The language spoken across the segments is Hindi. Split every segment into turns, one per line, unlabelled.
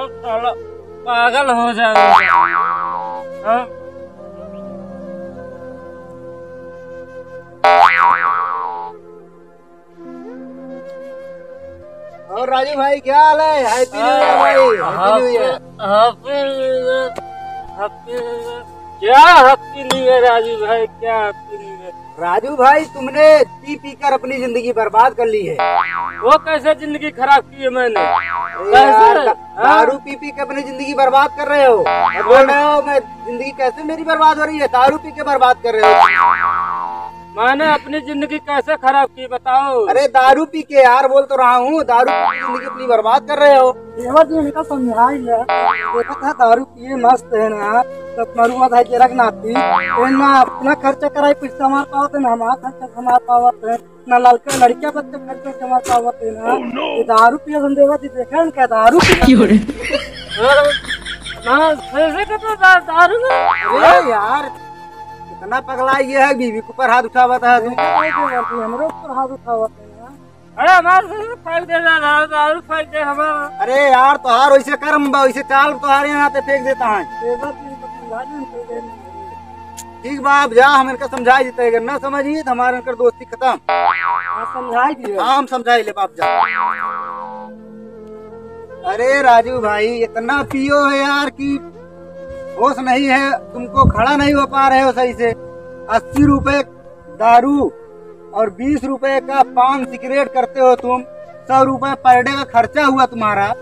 साला पागल हो जाएगा। हाँ?
और राजू भाई क्या हाल है? हैप्पी न्यू ईयर भाई। Happy new year.
क्या हैप्पी न्यू ईयर राजू भाई, क्या हैप्पी न्यू ईयर?
राजू भाई तुमने पी पी कर अपनी जिंदगी बर्बाद कर ली है।
वो कैसे जिंदगी खराब की है मैंने?
अरे यार, दारू पी पी के अपनी जिंदगी बर्बाद कर रहे हो। बोल रहे हो मैं जिंदगी कैसे मेरी बर्बाद हो रही है? दारू पी के बर्बाद कर रहे हो।
मैंने अपनी जिंदगी कैसे खराब की बताओ?
अरे दारू पी के यार, बोल तो रहा हूँ, दारू पी के जिंदगी अपनी बर्बाद कर रहे हो। इनका समझा ही है। देखा था दारू पिए मस्त है ना, तब मरुआ था के रखना थी ना, अपना खर्चा कराई पैसा हमारे पावत है ना, हमारा खर्चा हमारे पावत है ना, लड़का लड़किया बच्चे खर्चा हमारे पावत है ना। ये दारू पिए संदेवा थी, देखा ना क्या दारू
दारू
अरे यार इतना पगला ये है, बीवी के ऊपर हाथ उठावा था, हमरे ऊपर हाथ उठावा था।
अरे हमारे फेंक दे दारू फेंक दे हमारा।
अरे यार तोहार वैसे कर्म बा, वैसे चाल तोहारे यहाँ पे फेंक देता है। ठीक बा, अब जा, हम इनका समझाई देते, अगर न समझिए तो हमारे इनकर दोस्ती खत्म। समझाई दिए। हाँ हम समझाई ले बाप, जा। अरे राजू भाई इतना पियो है यार कि होश नहीं है, तुमको खड़ा नहीं हो पा रहे हो सही से। 80 रुपए दारू और 20 रुपए का पान सिगरेट करते हो तुम। 100 रुपए पर डे का खर्चा हुआ तुम्हारा,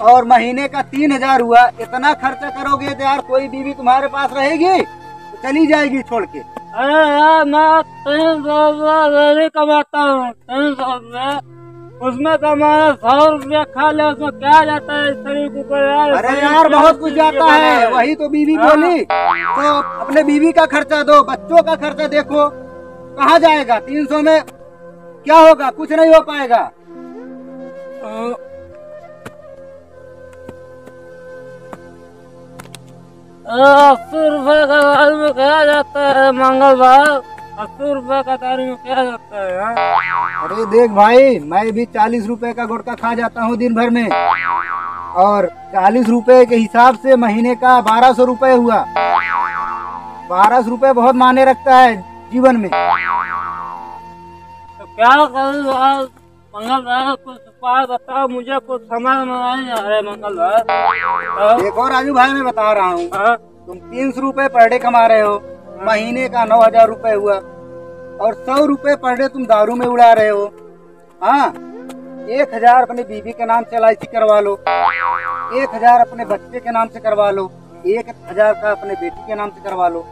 और महीने का 3000 हुआ। इतना खर्चा करोगे तो यार कोई बीवी तुम्हारे पास रहेगी? तो चली जाएगी छोड़ के।
अरे यार मैं 300 कमाता हूँ, 300, उसमें तो हमारा 100 रुपया खा ले, उसमें क्या जाता है शरीर के ऊपर यार?
अरे यार बहुत कुछ जाता है, वही तो बीवी बोली। तो अपने बीवी का खर्चा दो, बच्चों का खर्चा देखो, कहाँ जाएगा? 300 में क्या होगा? कुछ नहीं हो पाएगा।
80 रुपए का दारू में क्या जाता है मंगलवार? 80 रुपए का दारू में क्या जाता है? हाँ?
अरे देख भाई, मैं भी 40 रुपए का गुटखा खा जाता हूँ दिन भर में, और 40 रुपए के हिसाब से महीने का 1200 रुपए हुआ। 1200 रुपए बहुत मायने रखता है जीवन में।
तो क्या करूँ मंगलवार? कुछ उपाय बताओ मुझे, कुछ समझ में नहीं आ रहा है मंगलवार।
देखो राजू भाई मैं बता रहा हूँ, तुम 300 रुपए पर डे कमा रहे हो, महीने का 9000 रुपए हुआ, और 100 रुपए पर डे तुम दारू में उड़ा रहे हो। हाँ, 1000 अपने बीवी के नाम से LIC करवा लो, 1000 अपने बच्चे के नाम से करवा लो, 1000 का अपने बेटी के नाम से करवा लो।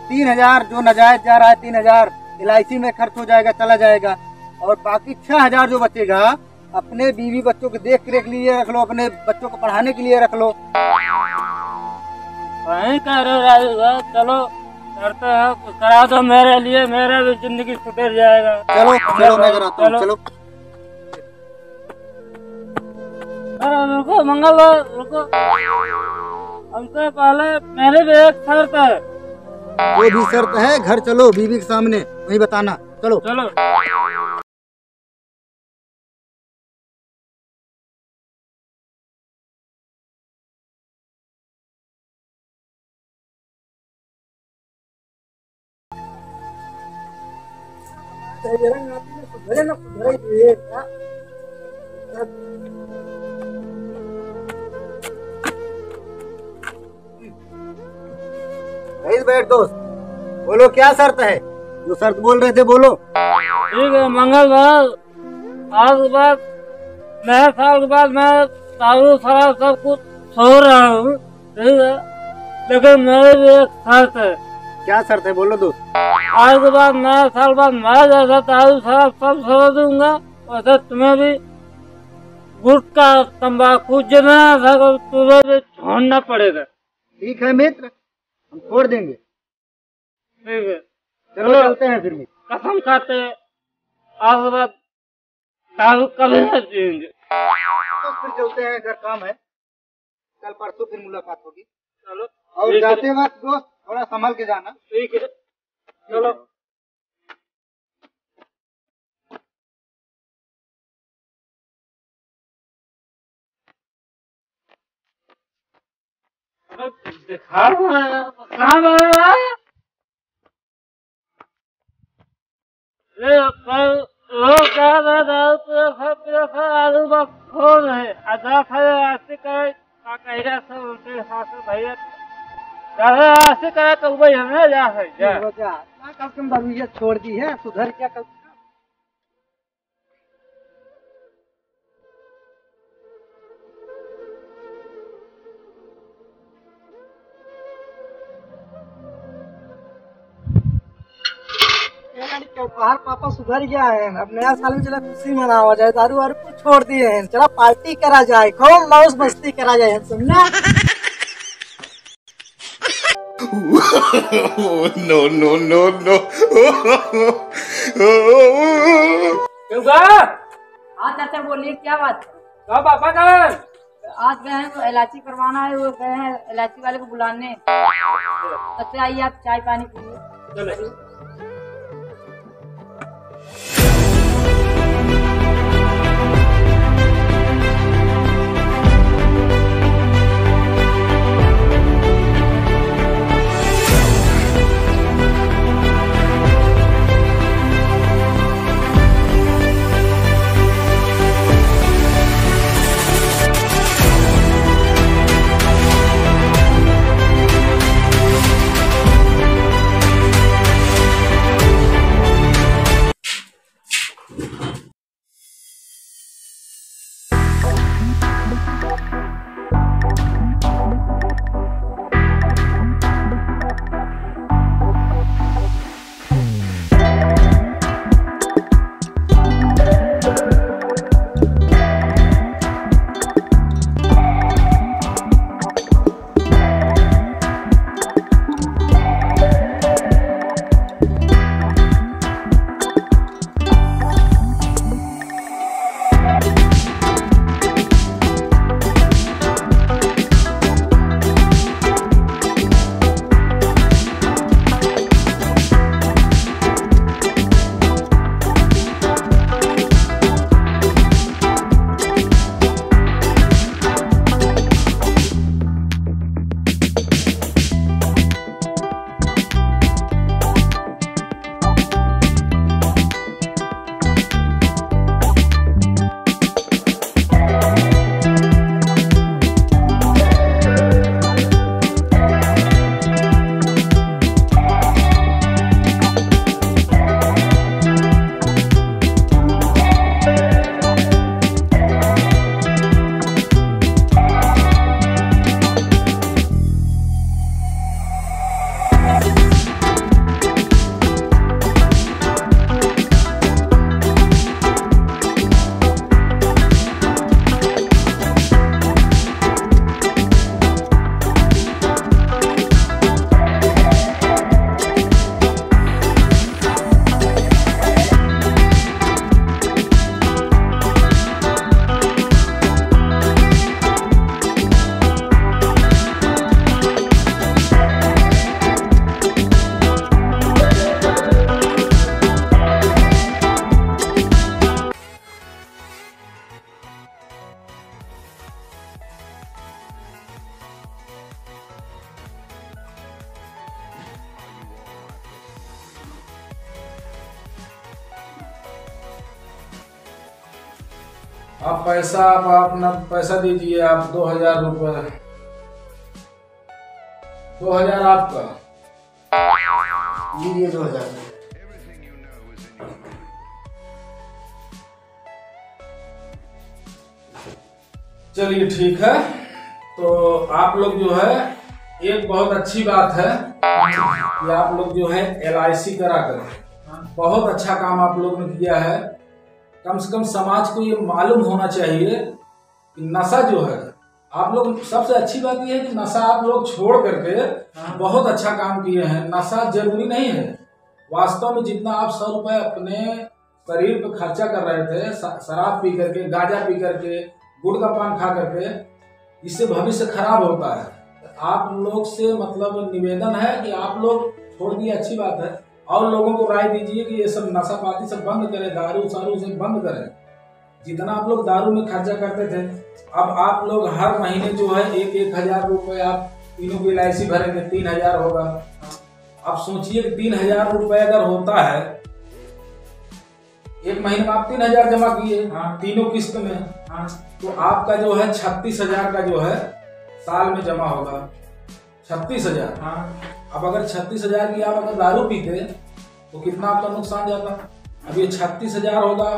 3000 जो नाजायज जा रहा है, 3000 LIC में खर्च हो जाएगा, चला जाएगा, और बाकी 6000 जो बचेगा अपने बीवी बच्चों के देख रेख के लिए रख लो, अपने बच्चों को पढ़ाने के लिए रख लो।
वही कह रहे राजू भाई, चलो करते हैं, कुछ करा दो मेरे लिए, मेरा भी जिंदगी सुधर जाएगा।
चलो चलो मैं कराता हूँ, चलो।
अरे रुको मंगलवार, रुको, हमसे पहले मेरे भी एक शर्त है।
वो भी शर्त है? घर चलो, बीवी के सामने वही बताना। चलो
चलो।
बैठ दोस्त, बोलो क्या शर्त है? जो शर्त बोल रहे थे बोलो।
ठीक है मंगलवार, आज के बाद, नए साल के बाद मैं दारू शराब सब कुछ छोड़ रहा हूँ, ठीक है, लेकिन मेरी भी एक शर्त है।
क्या शर्त है बोलो दोस्त।
आज के बाद नया साल बाद मैं जैसा दारू शराब सब छोड़ दूंगा, वैसे तुम्हें भी गुटखा तंबाकू जितना तुम्हें भी छोड़ना पड़ेगा।
ठीक है मित्र, हम छोड़ देंगे।
ठीक है,
चलो चलते हैं फिर।
कसम खाते हैं आज के बाद दारू कभी नहीं पिएंगे।
तो फिर चलते हैं, घर काम है, कल परसों फिर मुलाकात होगी।
चलो,
और जाते वक्त दोस्त थोड़ा संभल के जाना।
ठीक है, चलो। दिखा कहाँ मारा? वो कह रहा था आलू का खोल है आधा खाए ऐसे करे कहेगा सब उनके हिसाब से भैया ऐसे करे तो भाई हमें जा सकते
कब तुम बदनीयत छोड़ दी है, सुधर क्या कल? बाहर पापा सुधर गया है, अब नया साल में चला खुशी मनावा जाए, दारू वारू को छोड़ दिए हैं, चला पार्टी करा जाए, खूब मौज मस्ती करा जाए, सुनना?
No, no, no, no.
हाँ चाचा बोलिए, क्या बात है?
पापा का
आज गए हैं तो इलायची करवाना है, वो गए हैं इलायची वाले को बुलाने। चाचा आइए, आप चाय पानी पिए।
आप पैसा आप अपना पैसा दीजिए, आप 2000 रुपये, 2000 आपका
लीजिए 2000।
चलिए ठीक है। तो आप लोग जो है, एक बहुत अच्छी बात है कि आप लोग जो है LIC करा कर बहुत अच्छा काम आप लोग ने किया है। कम से कम समाज को ये मालूम होना चाहिए कि नशा जो है, आप लोग सबसे अच्छी बात ये है कि नशा आप लोग छोड़ करके बहुत अच्छा काम किए हैं। नशा जरूरी नहीं है, वास्तव में जितना आप 100 रुपए अपने शरीर पे खर्चा कर रहे थे शराब पी करके, गांजा पी करके, गुड़ का पान खा करके, इससे भविष्य खराब होता है। आप लोग से मतलब निवेदन है कि आप लोग छोड़ दिए, अच्छी बात है, और लोगों को राय दीजिए कि ये सब नशा पाती सब बंद करें, दारू सारू से बंद करें। जितना आप लोग दारू में खर्चा करते थे, अब आप लोग हर महीने जो है 1-1 हजार रुपए आप तीनों की LIC भरेंगे 3000 होगा। अब सोचिए कि 3000 रुपए अगर होता है, एक महीने में आप 3000 जमा किए तीनों किस्त में, तो आपका जो है 36,000 का जो है साल में जमा होगा। 36,000। अब अगर 36,000 की आप अगर दारू पीते तो कितना आपका नुकसान जाता। अब ये 36,000 होगा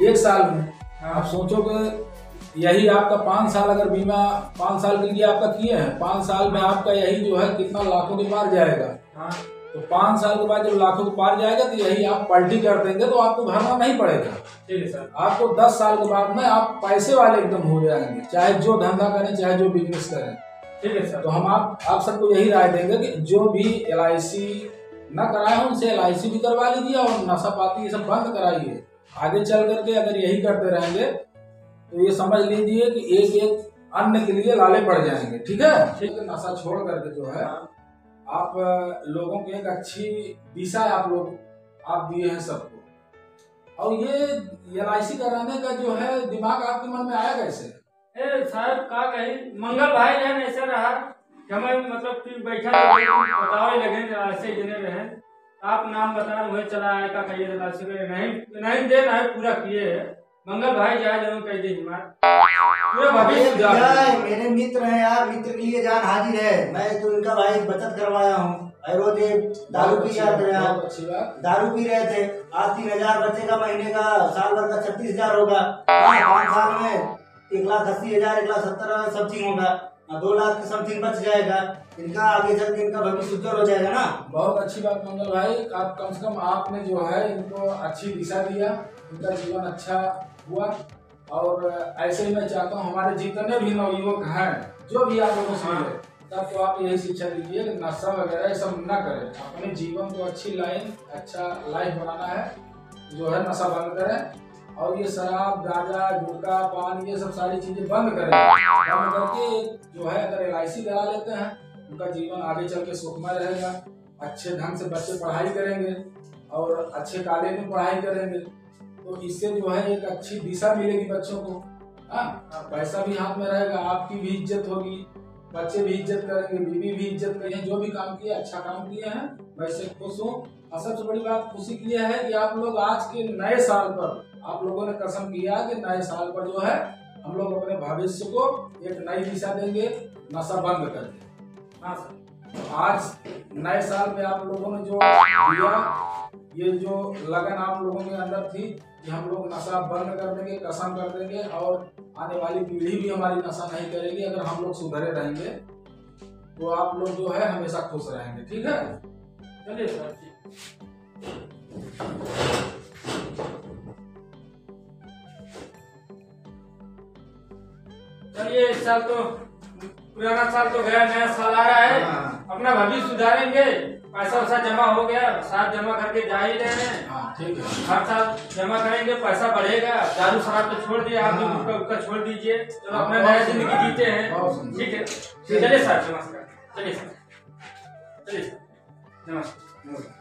एक साल में। आप सोचो कि यही आपका 5 साल अगर बीमा 5 साल के लिए आपका किए हैं, 5 साल में आपका यही जो है कितना लाखों के पार जाएगा। तो 5 साल के बाद जब लाखों के पार जाएगा तो यही आप पलटी कर देंगे तो आपको भरना नहीं पड़ेगा।
ठीक है सर।
आपको 10 साल के बाद में आप पैसे वाले एकदम हो जाएंगे, चाहे जो धंधा करें चाहे जो बिजनेस करें।
ठीक है सर।
तो हम आप सबको यही राय देंगे कि जो भी LIC न कराए हो उनसे LIC भी करवा लीजिए और नशा पाती ये सब बंद कराइए। आगे चल करके अगर यही करते रहेंगे तो ये समझ लीजिए कि एक एक अन्न के लिए लाले पड़ जाएंगे। ठीक है। ठीक है। नशा छोड़ करके जो है आप लोगों की एक अच्छी दिशा आप दिए हैं सबको। और ये LIC कराने का जो है दिमाग आपके मन में आया कैसे?
साहब का कही मंगल भाई ने ऐसा रहा कि हमें मतलब कि बैठा बताओ लगे ऐसे गिने रहे, आप नाम बता हुए चला आए का कहिए नहीं देना है पूरा किए है। मंगल भाई जाए जरूर कह दी पूरा भविष्य।
मेरे मित्र हैं यार, मित्र के लिए जान हाजिर है। मैं तो इनका भाई बचत करवाया हूँ। रोज दारू पी जाते हैं, दारू पी रहे थे। आज 3000 बचेगा महीने का, साल भर का 36,000 होगा। 5 साल में 1,80,000 1,70,000 समथिंग होगा, 2 लाख समथिंग बच जाएगा। इनका आगे चल के इनका भविष्य उज्जवल हो जाएगा ना।
बहुत अच्छी बात मंगल भाई, आप कम से कम आपने जो है इनको अच्छी दिशा दिया, इनका जीवन अच्छा हुआ। और ऐसे ही मैं चाहता हूँ हमारे जितने भी नवयुवक हैं, जो भी आप लोगों से मिले, तब तो आप यही शिक्षा दीजिए कि नशा वगैरह ये सब न करें। अपने जीवन को अच्छा लाइफ बनाना है, जो है नशा बंद करें। और ये शराब, गांजा, गुटखा, पान ये सब सारी चीजें बंद करें। बंद करके जो है अगर LIC करा लेते हैं, उनका जीवन आगे चल के सुखमय रहेगा। अच्छे ढंग से बच्चे पढ़ाई करेंगे और अच्छे कॉलेज में पढ़ाई करेंगे, तो इससे जो है एक अच्छी दिशा मिलेगी बच्चों को। पैसा भी हाथ में रहेगा, आपकी भी इज्जत होगी, बच्चे भी इज्जत करेंगे, बीवी भी इज्जत करेंगे। जो भी काम किए अच्छा काम किए हैं, वैसे खुश हूँ। और सबसे बड़ी बात खुशी की है कि आप लोग आज के नए साल पर आप लोगों ने कसम किया कि नए साल पर जो है हम लोग अपने भविष्य को एक नई दिशा देंगे, नशा बंद करके। तो आज नए साल में आप लोगों ने जो दिया, ये जो लगन आप लोगों के अंदर थी कि हम लोग नशा बंद कर देंगे, कसम कर देंगे और आने वाली पीढ़ी भी हमारी नशा नहीं करेगी। अगर हम लोग सुधरे रहेंगे तो आप लोग जो है हमेशा खुश रहेंगे। ठीक है।
चलिए सर। चलिए इस साल तो पुराना साल तो गया, नया साल आ रहा है, अपना भविष्य सुधारेंगे। पैसा वैसा जमा हो गया, साथ जमा करके जा ही रहे हैं।
ठीक है।
हर साल जमा करेंगे, पैसा बढ़ेगा। दारू शराब तो छोड़ दिए, आप भी उसका छोड़ दीजिए। चलो अपना नया जिंदगी जीते हैं। ठीक है। चलिए सर, नमस्कार। चलिए सर, नमस्कार।